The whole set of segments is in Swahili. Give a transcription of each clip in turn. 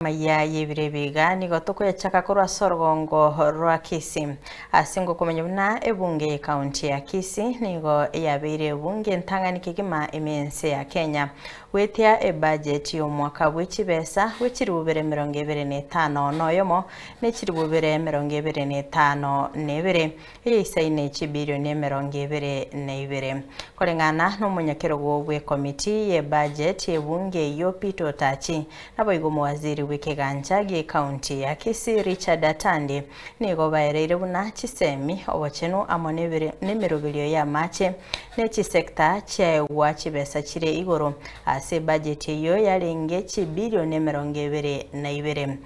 YAETIRIE biga NIGO tukwechaka kurwa sorgongo rwa Kisii asingo kumenya buna ebunge county ya Kisii NIGO yabeire ebunge ntangani kigima emense ya Kenya wetia ebacheti y'omwaka w'ekibesa w'ekiribubere 2025 noyomo n'ekiribubere 2022 eisaine YECHIBIRIONI 2022 kolengana n'umunyakiro gwe komiti ye budget ebunge yo Peter Tachi naboigomo waziri w'ekiganja gye county ya Kisii Richard Atandi NIGO baereire buna chisemi obochenu amonebere n'emirobilyo ya mache n'ekisekta kyewa kibesa kire igoro ase budget yo yarenge YECHIBIRIONI 2022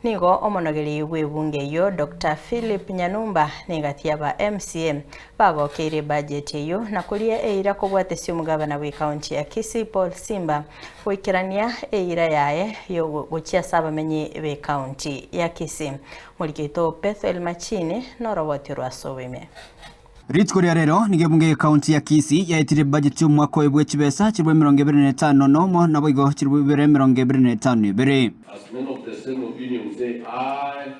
NIGO omonogeri w'ebunge yo Dr. Philip Nyanumba negatiaba MCA bagokere budget yo nakulia eira kobwatesi omugabana we county ya Kisii Paul Simba wikirania eira yae yo gochia saba menye we county ya Kisii mulikito Bethel Machine norobotirwa soweme Ritkoria rero nigebunge county ya Kisii YAETIRIE budget y'umwaka w'ekibesa kirwe 2025 nomo naboigo kirwe 2025 As many of the same opinion say aye.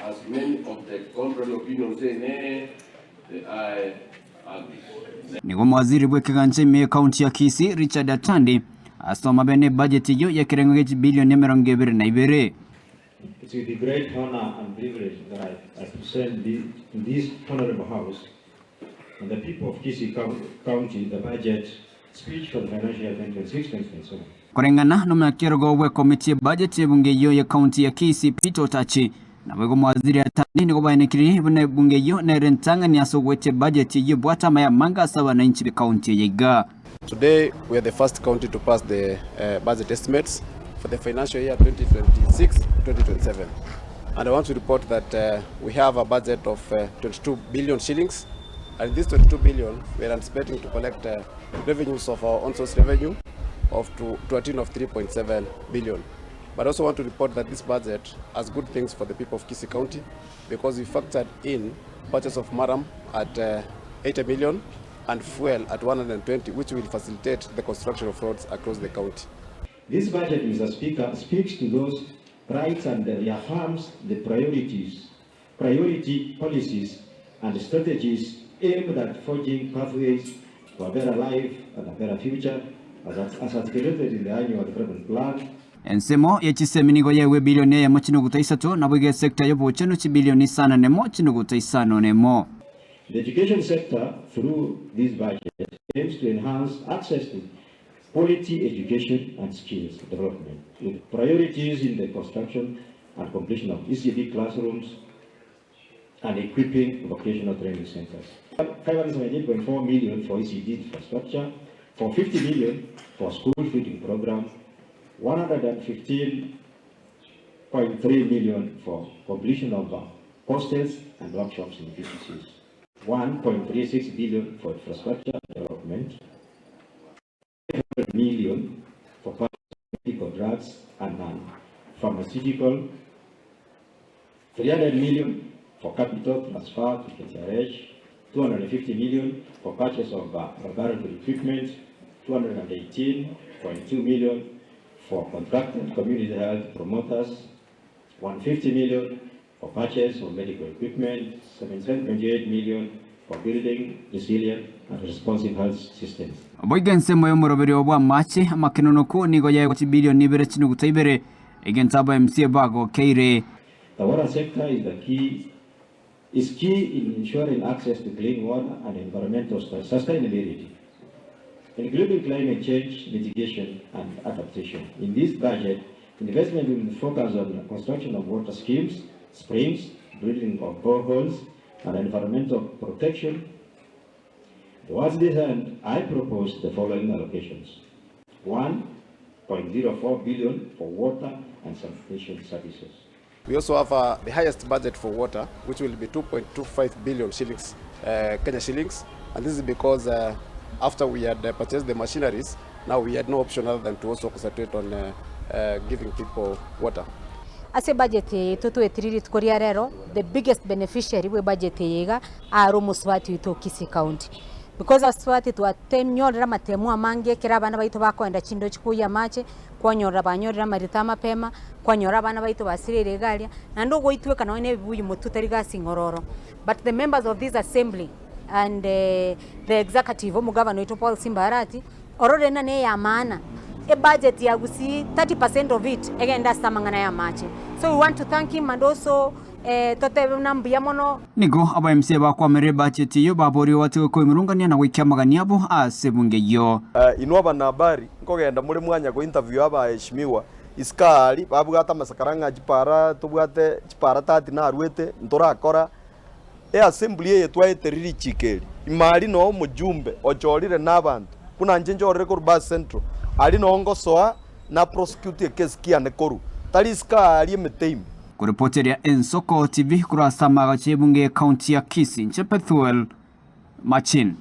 As many of the contrary opinion say nay, the aye agree. Nigo mwaziri w'ekiganja me county ya Kisii Richard Atandi asoma bene budget yo yakirengo YECHIBIRIONI 2022. It's with a great honor and privilege that I present in this honorable house and the people of Kisii County the budget speech for the financial year 2026-2027. Korengana n'umunyakiro gwe komiti budget ebunge yo ya county ya Kisii Peter Tachi nabwo mwaziri Atandi nigo bayenekiri bune bunge yo na rentangani asogwete budget y'ibwata maya manga saba na inchi county yega. Today we are the first county to pass the budget estimates for the financial year 2026-2027. And I want to report that we have a budget of 22 billion shillings. And this 22 billion, we are anticipating to collect revenues of our own source revenue to a tune of 3.7 billion. But I also want to report that this budget has good things for the people of Kisii County because we factored in purchase of maram at 80 million and fuel at 120, which will facilitate the construction of roads across the county. This budget, Mr. Speaker, speaks to those rights and reaffirms the priority policies and strategies aimed at forging pathways to a better life and a better future, as articulated in the annual development plan. Ensemo yechisemi nigo yewe bilioni ya mochinuguta isatu na bwige sekta yobuchenu chibilioni sana nemo chinuguta isano nemo. The education sector, through this budget, aims to enhance access to quality education and skills development, with priorities in the construction and completion of ECD classrooms and equipping vocational training centers. 578.4 million for ECD infrastructure, for 50 million for school feeding program, 115.3 million for completion of hostels and workshops in PCCs, 1.36 billion for infrastructure development, million for medical drugs and pharmaceutical, 300 million for capital transfer to KTRH, 250 million for purchase of laboratory equipment, 218.2 million for contracted community health promoters, 150 million for purchase of medical equipment, 77.8 million for building resilient and responsive health systems. Boigense moyo moroberi obwa machi amakenonoku nigo ya YECHIBIRIONI ibere chinuguta ibere egentaba MCA bago keire. The water sector is key in ensuring access to clean water and environmental sustainability, including climate change mitigation and adaptation. In this budget, investment will focus on the construction of water schemes, springs, drilling of boreholes, and environmental protection. Towards this end, I propose the following allocations: 1.04 billion for water and sanitation services. We also have the highest budget for water, which will be 2.25 billion shillings, Kenya shillings. And this is because after we had purchased the machineries, now we had no option other than to also concentrate on giving people water. Ase budget yetu yetiriri tukoria rero the biggest beneficiary we budget yega aro muswati to Kisii County. because aswati twatenyorera matemu amange kera abana baitu bakwenda chindo chikuya mache kwanyorera banyorera marita mapema kwanyora abana baitu basirire galia na ndogo itwe kana one bibuyi mututari gasingororo. But the members of this assembly and the executive omugavana wetu Paul Simbarati ororena ne ya maana a budget ya gusi 30% of it egenda samangana ya mache. So we want to thank him and also tote nambia mono NIGO aba MC bakwa mere Ebacheti yo babori watu ko imurungania na wikia maganiabo asebunge yo inwa bana habari nkogenda muri mwanya ko interview abaheshimiwa iskali babugata masakaranga chipara tubwate chipara tati na arwete ntorakora assembly yetu YAETIRIE chikeli imali no mujumbe ochorire nabantu kuna njenjore ko bus central ali no ngosoa na prosecute case kiane koru taliska ali emetime kuripoti ya Ensoko TV kurasa magachebunge county ya Kisii Chepethuel Machin.